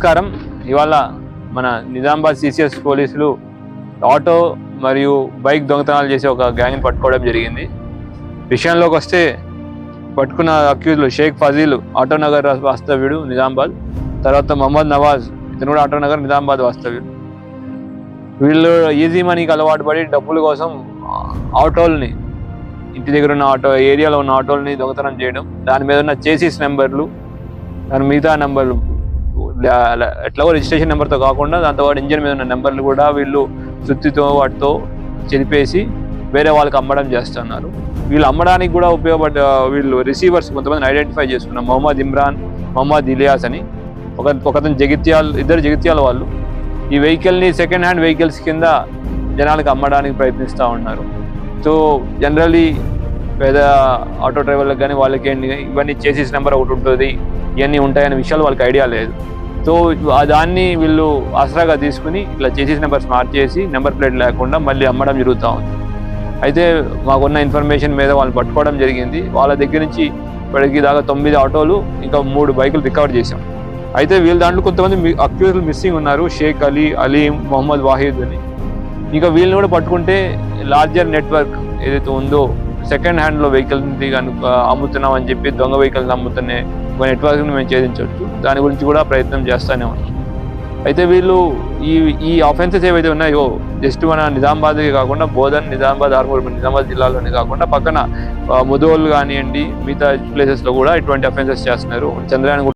నమస్కారం. ఇవాళ మన నిజామాబాద్ సిసిఎస్ పోలీసులు ఆటో మరియు బైక్ దొంగతనాలు చేసే ఒక గ్యాంగ్ని పట్టుకోవడం జరిగింది. విషయంలోకి వస్తే పట్టుకున్న అక్యూజ్లు షేక్ ఫజీల్ ఆటో నగర్ వాస్తవ్యుడు నిజామాబాద్, తర్వాత మహమ్మద్ నవాజ్ ఇతను కూడా ఆటో నగర్ నిజామాబాద్ వాస్తవ్యుడు. వీళ్ళు ఈజీ మనీకి అలవాటు పడి డబ్బుల కోసం ఆటోల్ని, ఇంటి దగ్గర ఉన్న ఏరియాలో ఉన్న ఆటోల్ని దొంగతనం చేయడం, దాని మీద ఉన్న చేసిస్ నెంబర్లు, దాని మిగతా నెంబర్లు ఎట్లాగో రిజిస్ట్రేషన్ నెంబర్తో కాకుండా దాంతోపాటు ఇంజిన్ మీద ఉన్న నెంబర్లు కూడా వీళ్ళు సుత్తితో వాటితో చెరిపేసి వేరే వాళ్ళకి అమ్మడం చేస్తున్నారు. వీళ్ళు అమ్మడానికి కూడా వీళ్ళు రిసీవర్స్ కొంతమందిని ఐడెంటిఫై చేసుకున్నారు. మొహమ్మద్ ఇమ్రాన్, మొహమ్మద్ ఇలియాస్ అని ఒకతను ఇద్దరు జగిత్యాల వాళ్ళు. ఈ వెహికల్ని సెకండ్ హ్యాండ్ వెహికల్స్ కింద జనాలకు అమ్మడానికి ప్రయత్నిస్తూ ఉన్నారు. సో జనరల్లీ పేద ఆటో డ్రైవర్లకు కానీ వాళ్ళకి ఇవన్నీ చేసిస్ నెంబర్ ఒకటి ఉంటుంది, ఇవన్నీ ఉంటాయనే విషయాలు వాళ్ళకి ఐడియా లేదు. సో దాన్ని వీళ్ళు ఆసరాగా తీసుకుని ఇట్లా చేసేసి నెంబర్స్ మార్చేసి నెంబర్ ప్లేట్ లేకుండా మళ్ళీ అమ్మడం జరుగుతూ ఉంది. అయితే మాకున్న ఇన్ఫర్మేషన్ మీద వాళ్ళు పట్టుకోవడం జరిగింది. వాళ్ళ దగ్గర నుంచి ఇప్పటికి దాకా 9 ఆటోలు ఇంకా 3 బైకులు రికవర్ చేశాం. అయితే వీళ్ళ దాంట్లో కొంతమంది అక్యూజ్లు మిస్సింగ్ ఉన్నారు. షేక్ అలీం, మొహమ్మద్ వాహిద్ అని. ఇంకా వీళ్ళని కూడా పట్టుకుంటే లార్జర్ నెట్వర్క్ ఏదైతే ఉందో సెకండ్ హ్యాండ్లో వెహికల్ని కనుక అమ్ముతున్నాం అని చెప్పి దొంగ వెహికల్స్ అమ్ముతున్న ఒక నెట్వర్క్ని మేము ఛేదించవచ్చు. దాని గురించి కూడా ప్రయత్నం చేస్తూనే ఉన్నాం. అయితే వీళ్ళు ఈ ఆఫెన్సెస్ ఏవైతే ఉన్నాయో జస్ట్ మన నిజామాబాద్కి కాకుండా బోధన్, నిజామాబాద్, ఆర్మూర్, నిజామాబాద్ జిల్లాలోనే కాకుండా పక్కన ముదోల్ కానివ్వండి మిగతా ప్లేసెస్లో కూడా ఇటువంటి అఫెన్సెస్ చేస్తున్నారు. చంద్రయాన్